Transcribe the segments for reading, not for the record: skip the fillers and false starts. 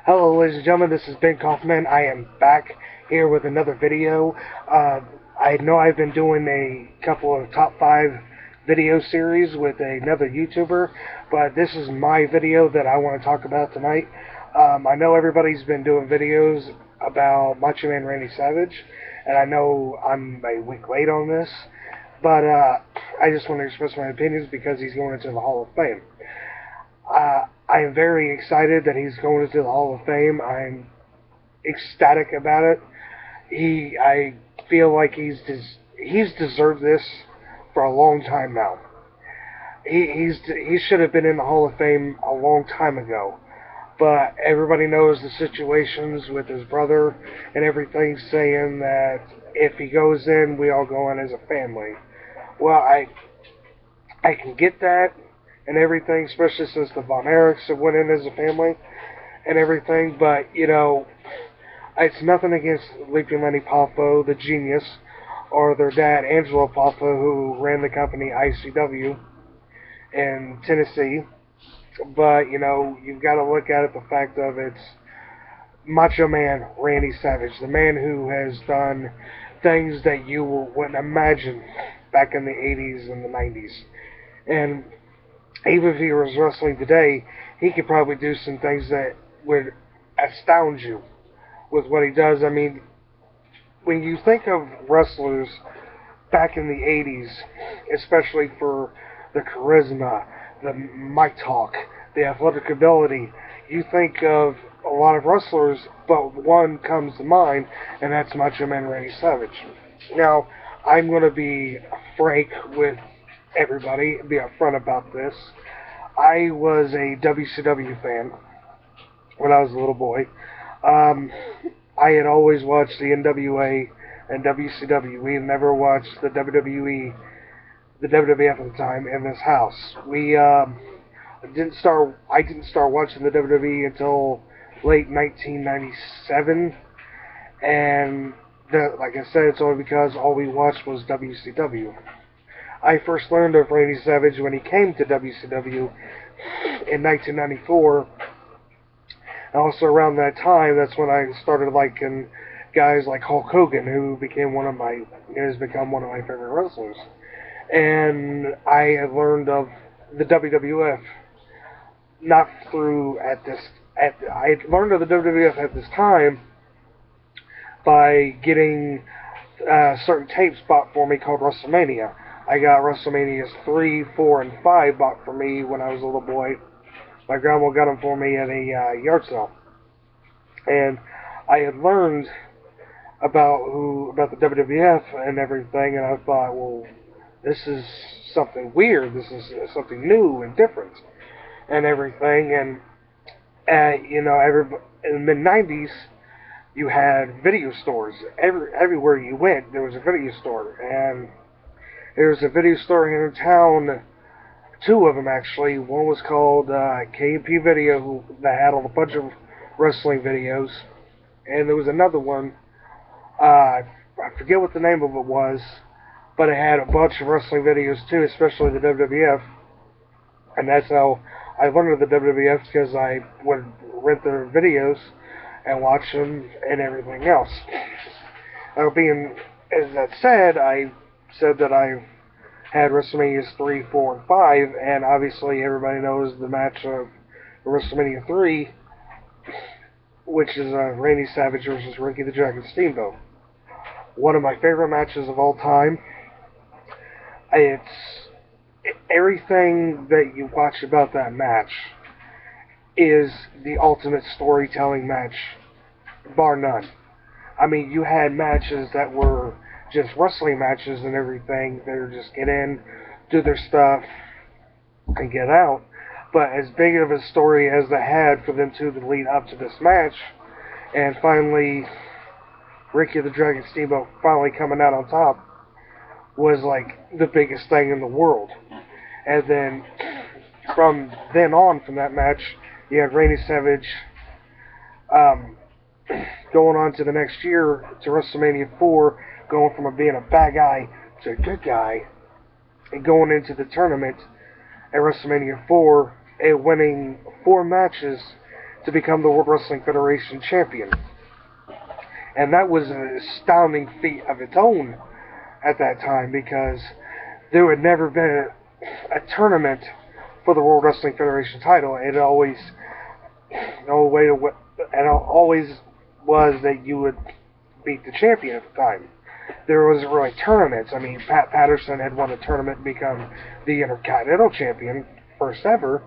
Hello, ladies and gentlemen. This is Ben Kaufman. I am back here with another video. I know I've been doing a couple of top 5 video series with another YouTuber, but this is my video that I want to talk about tonight. I know everybody's been doing videos about Macho Man Randy Savage, and I know I'm a week late on this, but I just want to express my opinions because he's going into the Hall of Fame. I am very excited that he's going into the Hall of Fame. I'm ecstatic about it. I feel like he's deserved this for a long time now. He should have been in the Hall of Fame a long time ago. But everybody knows the situations with his brother and everything, saying that if he goes in, we all go in as a family. Well, I can get that and everything, especially since the Von Erichs have went in as a family and everything, but, you know, it's nothing against Leaping Lenny Poffo, the genius, or their dad, Angelo Poffo, who ran the company ICW in Tennessee, but, you know, you've got to look at it the fact of it's Macho Man Randy Savage, the man who has done things that you wouldn't imagine back in the 80s and the 90s, and even if he was wrestling today, he could probably do some things that would astound you with what he does. I mean, when you think of wrestlers back in the 80s, especially for the charisma, the mic talk, the athletic ability, you think of a lot of wrestlers, but one comes to mind, and that's Macho Man Randy Savage. Now, I'm going to be frank with everybody, be upfront about this. I was a WCW fan when I was a little boy. I had always watched the NWA and WCW. We had never watched the WWE, the WWF at the time, in this house. I didn't start watching the WWE until late 1997, and like I said, it's only because all we watched was WCW. I first learned of Randy Savage when he came to WCW in 1994. And also around that time, that's when I started liking guys like Hulk Hogan, who has become one of my favorite wrestlers. And I had learned of the WWF not through I had learned of the WWF at this time by getting certain tapes bought for me called WrestleMania. I got WrestleManias 3, 4, and 5 bought for me when I was a little boy. My grandma got them for me at a yard sale. And I had learned about the WWF and everything, and I thought, well, this is something weird. This is something new and different and everything. And, you know, in the mid-90s, you had video stores. Everywhere you went, there was a video store. And there was a video store here in town, 2 of them actually. One was called K&P Video, that had a bunch of wrestling videos. And there was another one, I forget what the name of it was, but it had a bunch of wrestling videos too, especially the WWF. And that's how I learned of the WWF, because I would rent their videos and watch them and everything else. As that said, I said that I had WrestleManias 3, 4, and 5, and obviously everybody knows the match of WrestleMania 3, which is Randy Savage versus Ricky the Dragon Steamboat. One of my favorite matches of all time. It's everything that you watch about that match is the ultimate storytelling match, bar none. I mean, you had matches that were just wrestling matches and everything. They would just get in, do their stuff, and get out. But as big of a story as they had for them to lead up to this match, and finally Ricky the Dragon Steamboat finally coming out on top, was like the biggest thing in the world. And then from then on, from that match, you had Randy Savage going on to the next year to WrestleMania 4, going from being a bad guy to a good guy, and going into the tournament at WrestleMania 4 and winning 4 matches to become the World Wrestling Federation champion. And that was an astounding feat of its own at that time, because there had never been a tournament for the World Wrestling Federation title. It always was that you would beat the champion at the time. There wasn't really tournaments. I mean, Pat Patterson had won a tournament and become the Intercontinental Champion, first ever,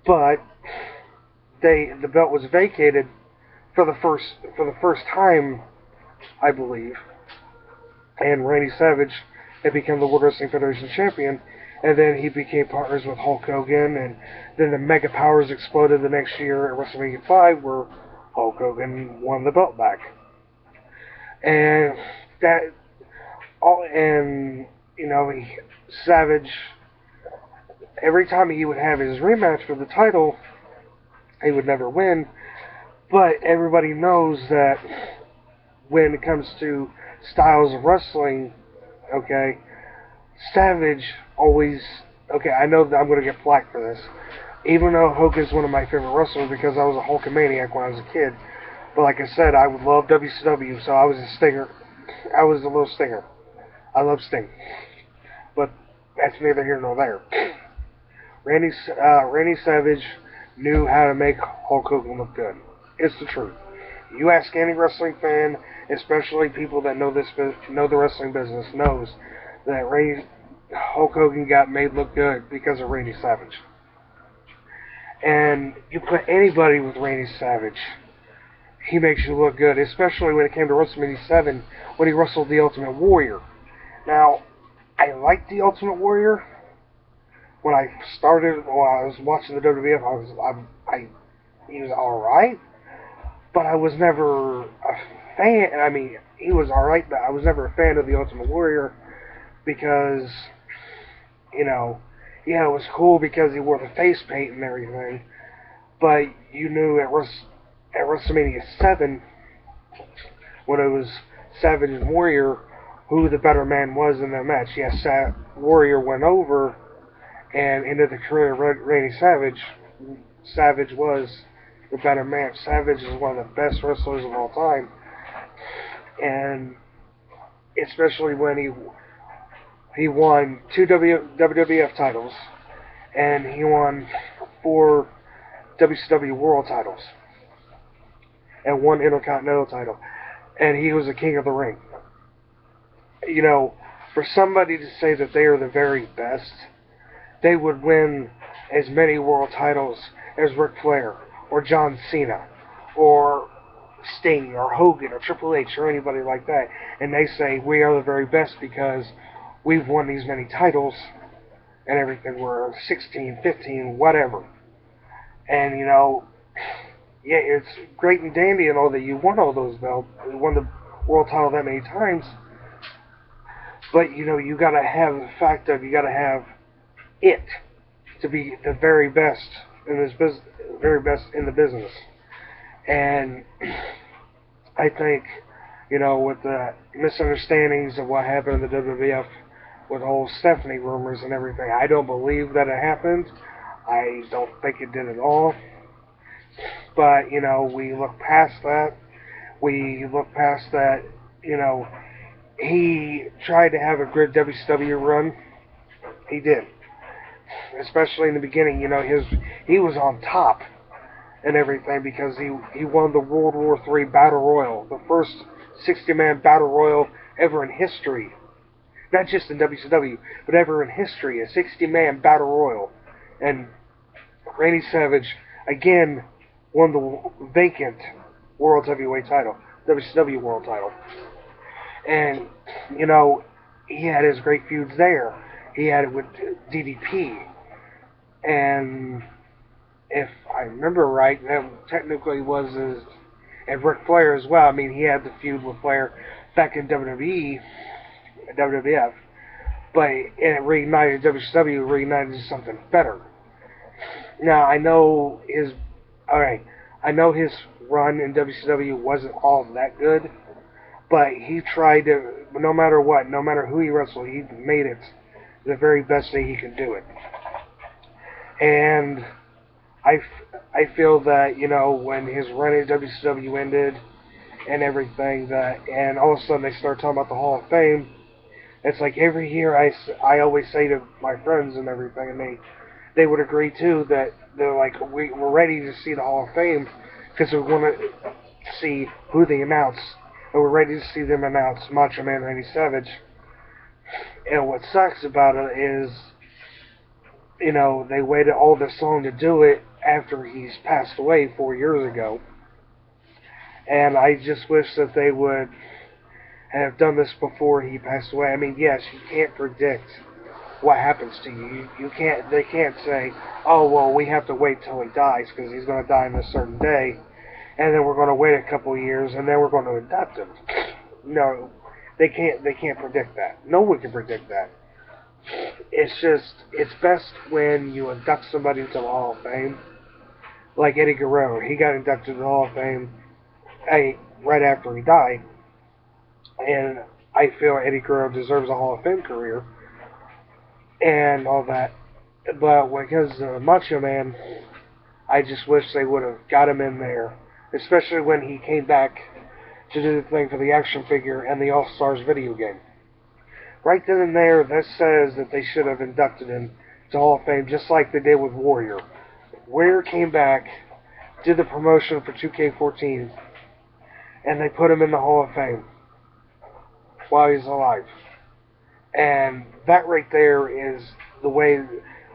but the belt was vacated for the first time, I believe, and Randy Savage had become the World Wrestling Federation champion, and then he became partners with Hulk Hogan, and then the Mega Powers exploded the next year at WrestleMania 5, where Hulk Hogan won the belt back. And Savage, every time he would have his rematch for the title, he would never win. But everybody knows that when it comes to styles of wrestling, okay, Savage always, okay, I know that I'm going to get flack for this, even though Hogan's one of my favorite wrestlers because I was a Hulkamaniac when I was a kid. But like I said, I would love WCW, so I was a stinger. I was a little stinger. I love Sting. But that's neither here nor there. Randy Savage knew how to make Hulk Hogan look good. It's the truth. You ask any wrestling fan, especially people that know the wrestling business, knows that Hulk Hogan got made look good because of Randy Savage. And you put anybody with Randy Savage, he makes you look good, especially when it came to WrestleMania 7 when he wrestled the Ultimate Warrior. Now, I liked the Ultimate Warrior. When I was watching the WWF, he was alright, but I was never a fan. I mean, he was alright, but I was never a fan of the Ultimate Warrior because, yeah, it was cool because he wore the face paint and everything, but you knew at WrestleMania 7, when it was Savage and Warrior, who the better man was in that match. Yes, Warrior went over and ended the career of Randy Savage. Savage was the better man. Savage is one of the best wrestlers of all time, and especially when he won 2 WWF titles, and he won 4 WCW World titles, and 1 Intercontinental title, and he was the king of the ring. For somebody to say that they are the very best, they would win as many world titles as Ric Flair, or John Cena, or Sting, or Hogan, or Triple H, or anybody like that, and they say, we are the very best because we've won these many titles, and everything, we're 16, 15, whatever. And, yeah, it's great and dandy and all that you won all those belts, you won the world title that many times, but, you gotta have the fact of, you gotta have it to be the very best in this business, very best in the business. And I think, with the misunderstandings of what happened in the WWF with the whole Stephanie rumors and everything, I don't believe that it happened. I don't think it did at all. But, we look past that. We look past that, he tried to have a good WCW run. He did. Especially in the beginning, he was on top and everything because he won the World War III Battle Royal, the first 60-man Battle Royal ever in history. Not just in WCW, but ever in history, a 60-man Battle Royal. And Randy Savage, again, won the vacant World Heavyweight title, WCW World title. And, he had his great feuds there. He had it with DDP. And if I remember right, that technically was and Ric Flair as well. I mean, he had the feud with Flair back in WWF. But it reignited WCW, reignited to something better. Now, I know his run in WCW wasn't all that good, but he tried to, no matter what, no matter who he wrestled, he made it the very best way he could do it. And I feel that, you know, when his run at WCW ended and everything, that, and all of a sudden they start talking about the Hall of Fame, it's like every year I always say to my friends and everything, and they would agree too, that they're like, we're ready to see the Hall of Fame because we want to see who they announce, and we're ready to see them announce Macho Man Randy Savage. And what sucks about it is, you know, they waited all this long to do it after he's passed away 4 years ago. And I just wish that they would have done this before he passed away. I mean, yes, you can't predict what happens to you. You can't. They can't say, "Oh, well, we have to wait till he dies because he's going to die on a certain day, and then we're going to wait a couple of years and then we're going to induct him." No, they can't. They can't predict that. No one can predict that. It's best when you induct somebody into the Hall of Fame, like Eddie Guerrero. He got inducted to the Hall of Fame right after he died, and I feel Eddie Guerrero deserves a Hall of Fame career and all that. But because of Macho Man, I just wish they would have got him in there, especially when he came back to do the thing for the action figure and the All-Stars video game. Right then and there, that says that they should have inducted him to Hall of Fame just like they did with Warrior. Warrior came back, did the promotion for 2K14, and they put him in the Hall of Fame while he's alive. And that right there is the way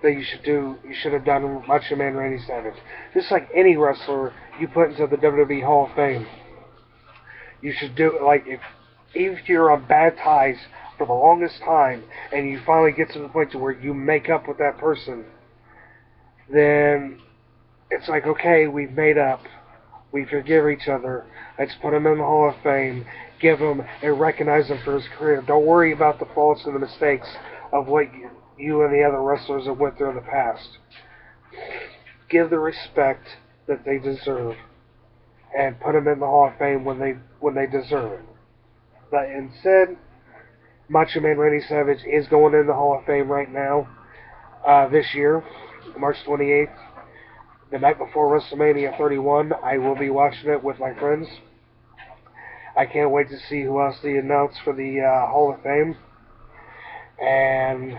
that you should do. You should have done Macho Man Randy Savage. Just like any wrestler you put into the WWE Hall of Fame, you should do it. Like if you're on bad ties for the longest time and you finally get to the point to where you make up with that person, then it's like, okay, we've made up. We forgive each other. Let's put him in the Hall of Fame. Give him and recognize him for his career. Don't worry about the faults and the mistakes of what you and the other wrestlers have went through in the past. Give the respect that they deserve, and put them in the Hall of Fame when they deserve it. But instead, Macho Man Randy Savage is going in the Hall of Fame right now, this year, March 28th, the night before WrestleMania 31. I will be watching it with my friends. I can't wait to see who else they announce for the Hall of Fame. And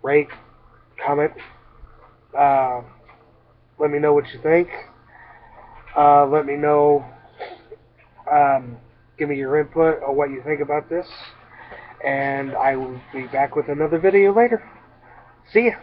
rate, comment, let me know what you think. Let me know, give me your input on what you think about this. And I will be back with another video later. See ya!